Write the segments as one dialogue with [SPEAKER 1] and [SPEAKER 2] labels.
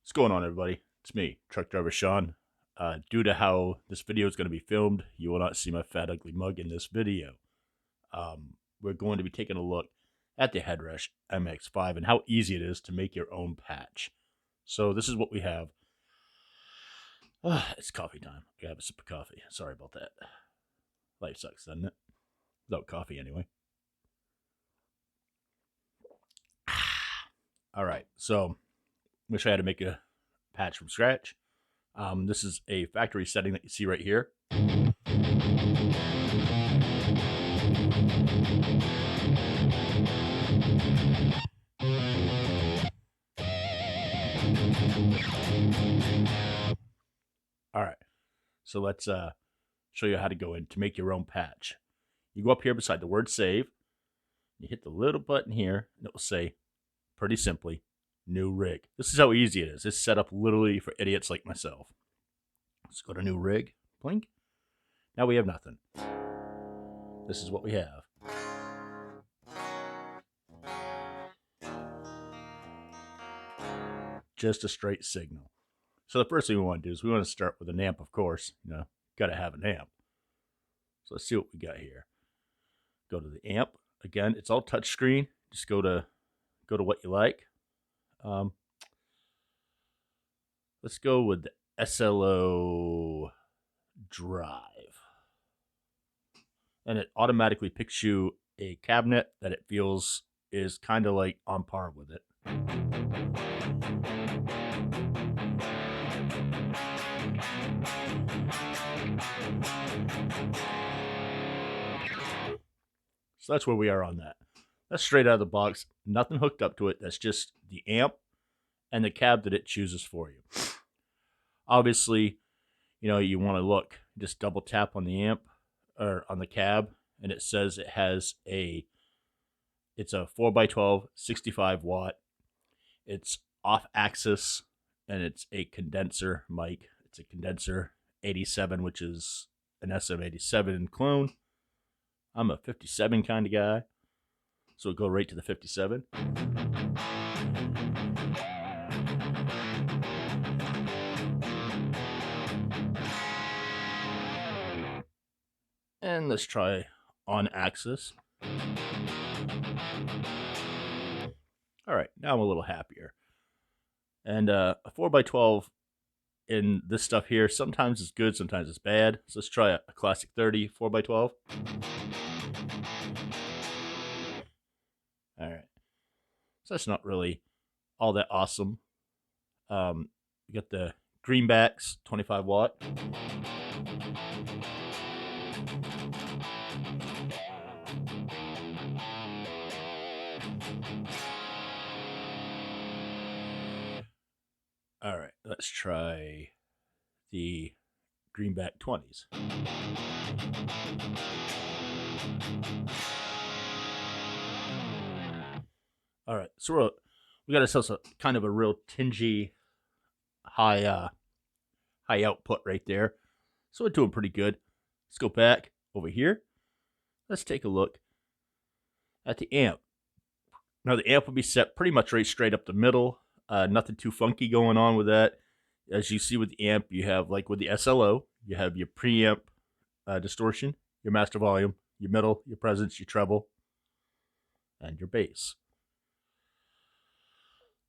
[SPEAKER 1] What's going on, everybody? It's me, Truck Driver Sean. Due to how this video is going to be filmed, you will not see my fat, ugly mug in this video. We're going to be taking a look at the HeadRush MX5 and how easy it is to make your own patch. So this is what we have. It's coffee time. I gotta have a sip of coffee. Sorry about that. Life sucks, doesn't it? Without coffee, anyway. All right, so wish I had to make a patch from scratch. This is a factory setting that you see right here. All right, so let's show you how to go in to make your own patch. You go up here beside the word save, you hit the little button here, and it will say, pretty simply, new rig. This is how easy it is. It's set up literally for idiots like myself. Let's go to new rig, blink. Now we have nothing. This is what we have. Just a straight signal. So the first thing we want to do is we want to start with an amp, of course. You know, got to have an amp. So let's see what we got here. Go to the amp. Again, it's all touchscreen. Just go to what you like. Let's go with the SLO drive. And it automatically picks you a cabinet that it feels is kind of like on par with it. So that's where we are on that. That's straight out of the box. Nothing hooked up to it. That's just the amp and the cab that it chooses for you. Obviously, you know, you want to look. Just double tap on the amp or on the cab, and it says it has it's a 4x12, 65 watt. It's off axis, and it's a condenser mic. It's a condenser 87, which is an SM87 clone. I'm a 57 kind of guy, so we'll go right to the 57. And let's try on axis. All right, now I'm a little happier. And a 4x12 in this stuff here, sometimes it's good, sometimes it's bad. So let's try a classic 30 4x12. All right, so that's not really all that awesome. We got the greenbacks 25 watt. All right, let's try the greenback 20s. All right, so we got ourselves a kind of a real tingy high output right there. So we're doing pretty good. Let's go back over here. Let's take a look at the amp. Now the amp will be set pretty much right straight up the middle. Nothing too funky going on with that. As you see with the amp, you have, like with the SLO, you have your preamp distortion, your master volume, your middle, your presence, your treble, and your bass.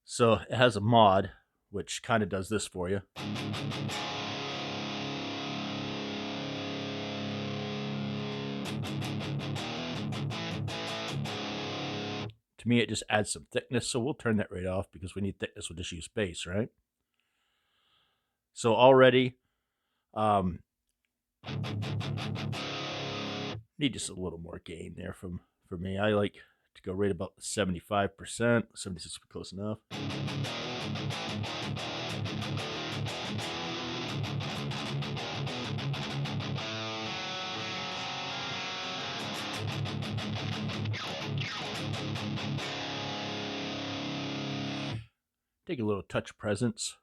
[SPEAKER 1] So it has a mod, which kind of does this for you. To me, it just adds some thickness, so we'll turn that right off because we need thickness, we'll just use bass, right? So already, need just a little more gain there for me. I like to go right about 75%, 76 would be close enough. Take a little touch of presence.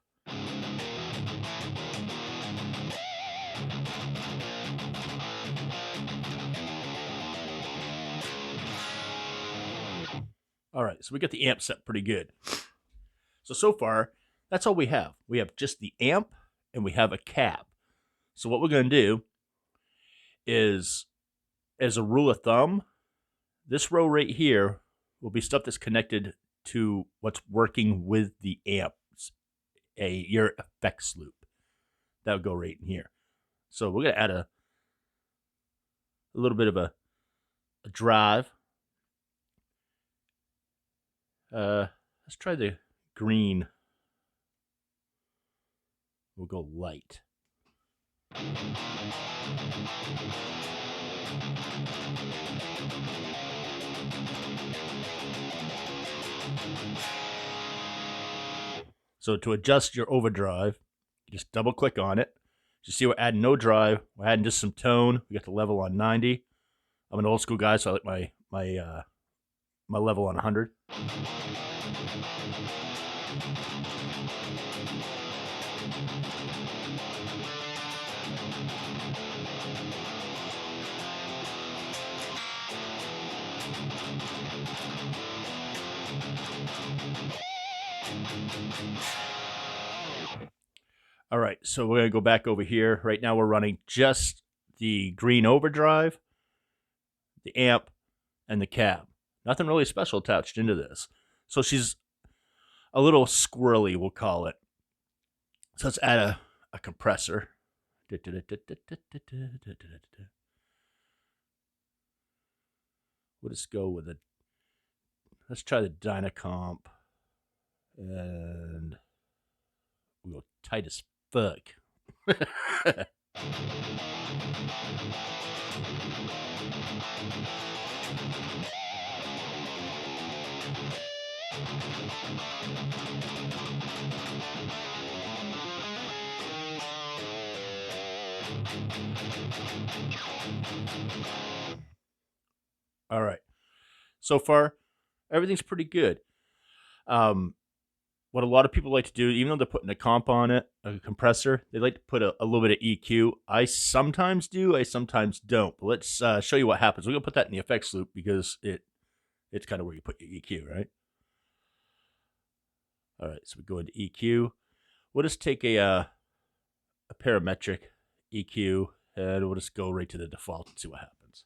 [SPEAKER 1] All right, so we got the amp set pretty good. So far, That's all we have. We have just the amp and we have a cab. So what we're going to do is, as a rule of thumb, this row right here will be stuff that's connected to what's working with the amp, your effects loop. That would go right in here. So we're going to add a little bit of a drive. Let's try the green. We'll go light. So to adjust your overdrive, just double click on it. You see we're adding no drive. We're adding just some tone. We got the level on 90. I'm an old school guy, so I like my level on 100. All right, so we're going to go back over here. Right now we're running just the green overdrive, the amp, and the cab. Nothing really special attached into this. So she's a little squirrely, we'll call it. So let's add a compressor. We'll just go with it. Let's try the Dynacomp. And we'll go tight as fuck. All right. So far, everything's pretty good. What a lot of people like to do, even though they're putting a comp on it, a compressor, they like to put a little bit of EQ. I sometimes do, I sometimes don't. But let's show you what happens. We're going to put that in the effects loop because it's kind of where you put your EQ, right? All right, so we go into EQ. We'll just take a parametric EQ, and we'll just go right to the default and see what happens.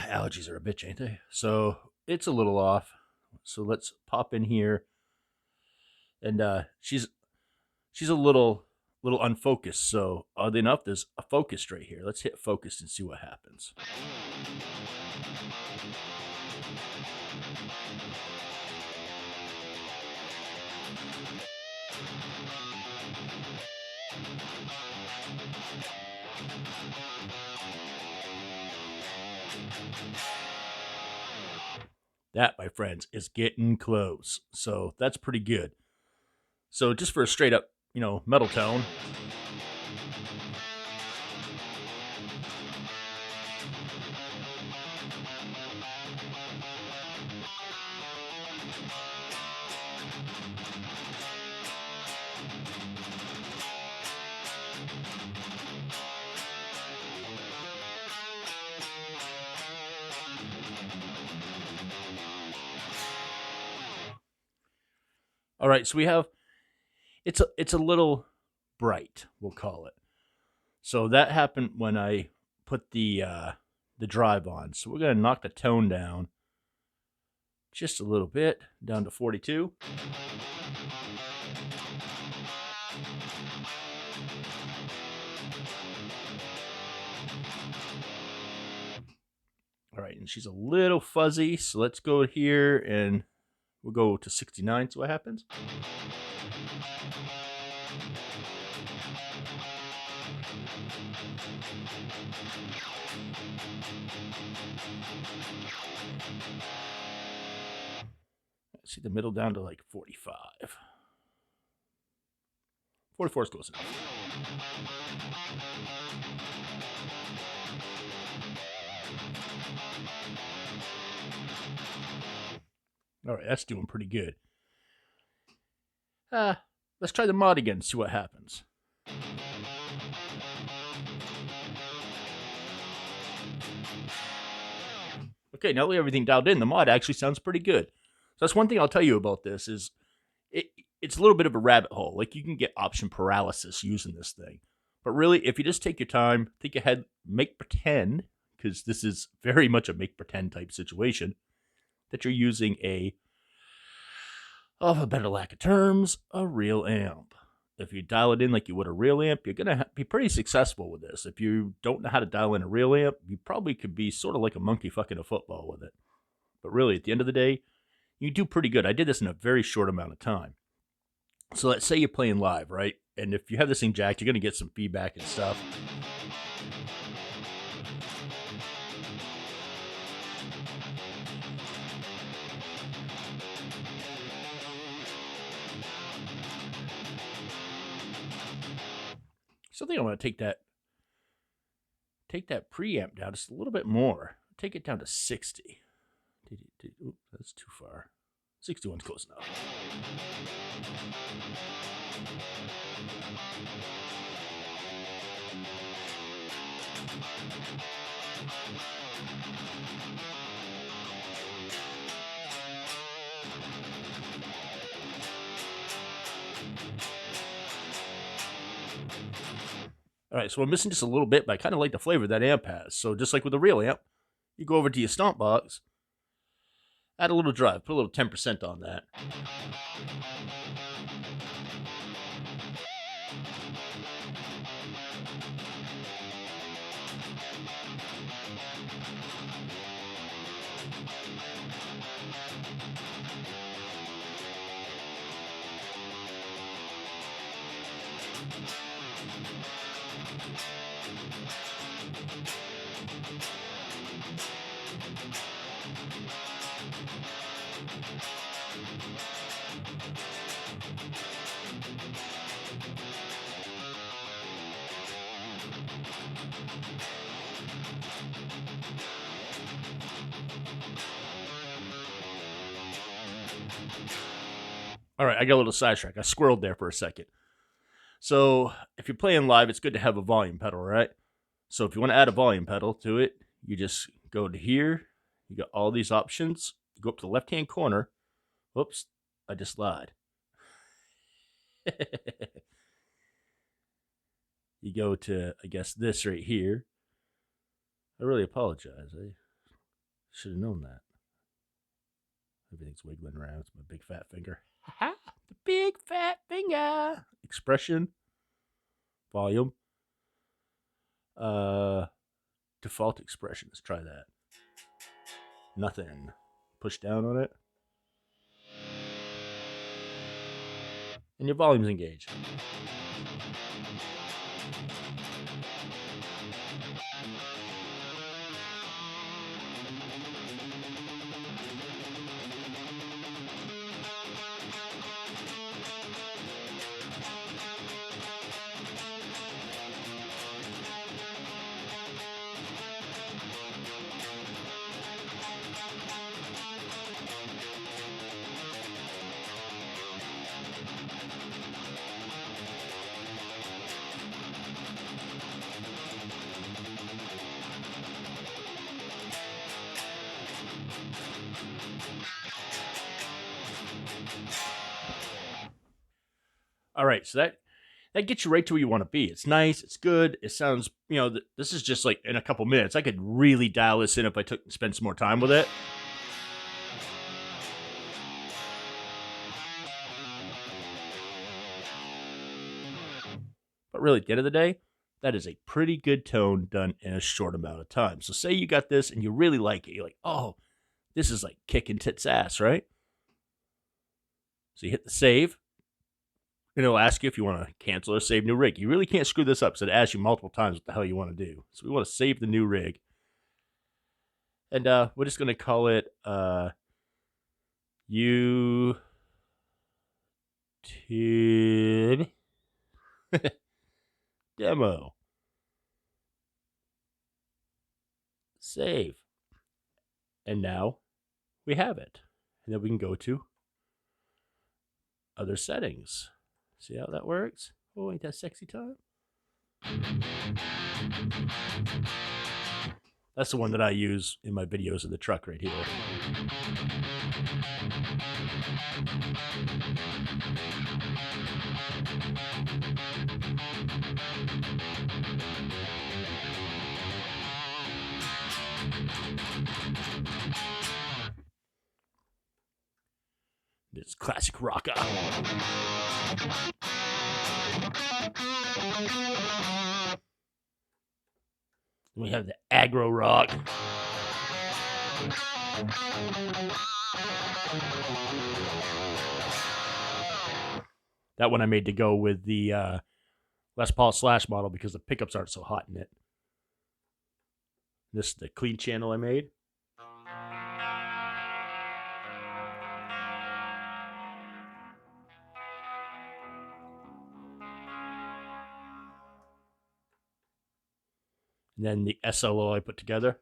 [SPEAKER 1] Allergies are a bitch, ain't they? So it's a little off. So let's pop in here, and she's a little unfocused. So oddly enough, there's a focus right here. Let's hit focus and see what happens. That, my friends, is getting close. So that's pretty good. So just for a straight up, metal tone. All right, so we have it's a little bright, we'll call it. So that happened when I put the drive on. So we're going to knock the tone down just a little bit, down to 42. All right, and she's a little fuzzy, so let's go here and we'll go to 69, see what happens. See the middle down to like 45. 44 is close enough. All right, that's doing pretty good. Let's try the mod again and see what happens. Okay, now that we have everything dialed in, the mod actually sounds pretty good. So that's one thing I'll tell you about this is it's a little bit of a rabbit hole. Like you can get option paralysis using this thing. But really, if you just take your time, think ahead, make pretend, because this is very much a make pretend type situation, that you're using of a better lack of terms, a real amp. If you dial it in like you would a real amp, you're going to be pretty successful with this. If you don't know how to dial in a real amp, you probably could be sort of like a monkey fucking a football with it. But really, at the end of the day, you do pretty good. I did this in a very short amount of time. So let's say you're playing live, right? And if you have this thing jacked, you're going to get some feedback and stuff. So I think I want to take that preamp down just a little bit more. Take it down to 60. Oops, that's too far. 61's close enough. All right, so I'm missing just a little bit, but I kind of like the flavor that amp has. So just like with the real amp, you go over to your stomp box, add a little drive, put a little 10% on that. All right, I got a little sidetrack. I squirreled there for a second. So if you're playing live, it's good to have a volume pedal, right? So if you want to add a volume pedal to it, you just go to here. You got all these options. You go up to the left-hand corner. Whoops, I just lied. You go to, I guess, this right here. I really apologize. I should have known that. Everything's wiggling around. It's my big fat finger. Ha! The big fat finger. Expression. Volume. Default expression. Let's try that. Nothing. Push down on it. And your volume's engaged. All right, so that gets you right to where you want to be. It's nice, it's good, it sounds, this is just like in a couple minutes. I could really dial this in if I spend some more time with it. But really, at the end of the day, that is a pretty good tone done in a short amount of time. So say you got this and you really like it. You're like, oh, this is like kicking tits ass, right? So you hit the save. And it'll ask you if you want to cancel or save new rig. You really can't screw this up, so it asks you multiple times what the hell you want to do. So we want to save the new rig. And we're just going to call it YouTube demo. Save. And now we have it. And then we can go to other settings. See how that works? Oh, ain't that sexy time? That's the one that I use in my videos of the truck right here. It's classic rocker. We have the aggro rock. That one I made to go with the Les Paul Slash model because the pickups aren't so hot in it. This is the clean channel I made. And then the SLO I put together.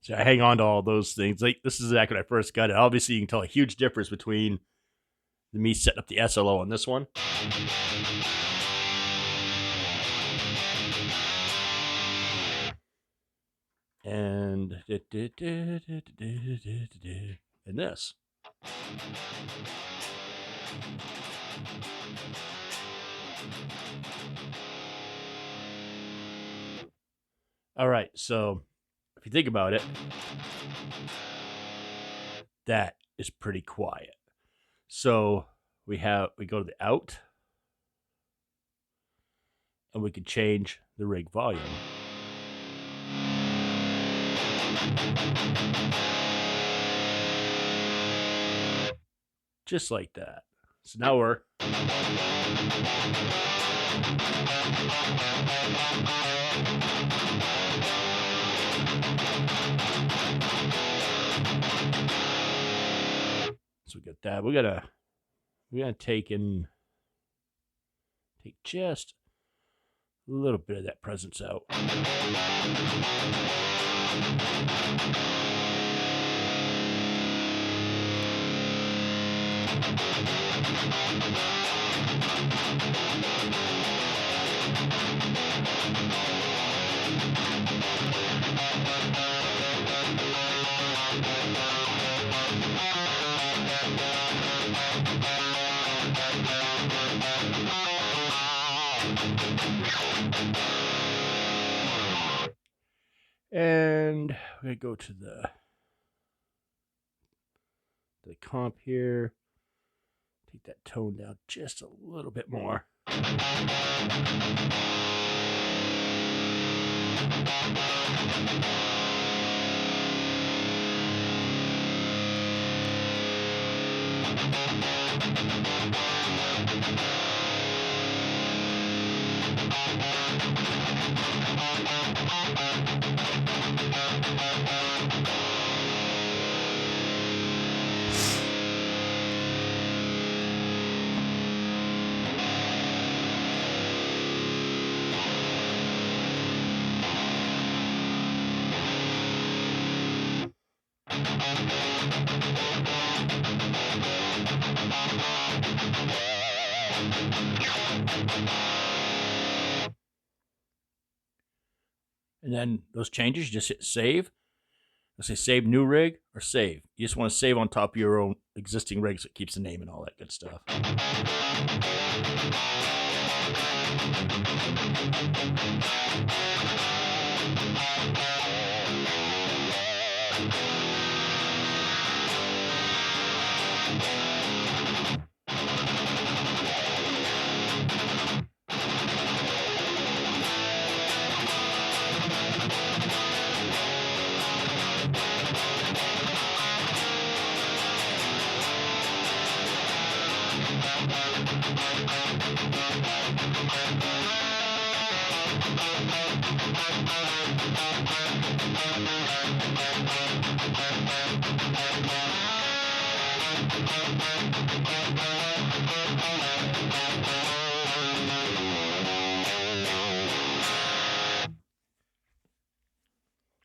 [SPEAKER 1] So I hang on to all those things. Like, this is back when I first got it. Obviously, you can tell a huge difference between me setting up the SLO on this one. And this. All right, so if you think about it, that is pretty quiet. So we go to the out, and we can change the rig volume. Just like that. So now we're so we got that. We're gonna take just a little bit of that presence out. And we're gonna go to the comp here. Take that tone down just a little bit more. And then those changes, you just hit save. Let's say save new rig or save. You just want to save on top of your own existing rig so it keeps the name and all that good stuff.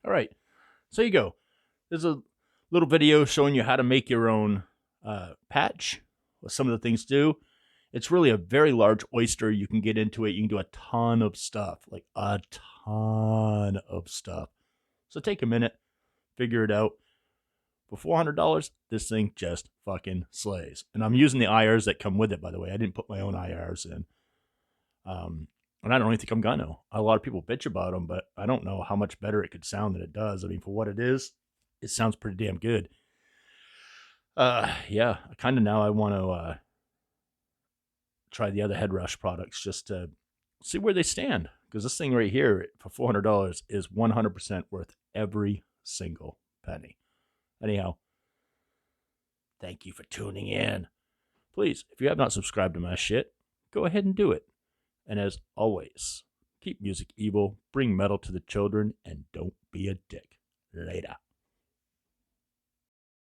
[SPEAKER 1] All right, so you go. There's a little video showing you how to make your own patch, what some of the things do. It's really a very large oyster. You can get into it. You can do a ton of stuff, like a ton of stuff. So take a minute, figure it out. For $400, this thing just fucking slays. And I'm using the IRs that come with it, by the way. I didn't put my own IRs in. And I don't really think I'm gonna. A lot of people bitch about them, but I don't know how much better it could sound than it does. I mean, for what it is, it sounds pretty damn good. Yeah, kind of now I want to try the other HeadRush products just to see where they stand. Because this thing right here for $400 is 100% worth every single penny. Anyhow, thank you for tuning in. Please, if you have not subscribed to my shit, go ahead and do it. And as always, keep music evil, bring metal to the children, and don't be a dick. Later.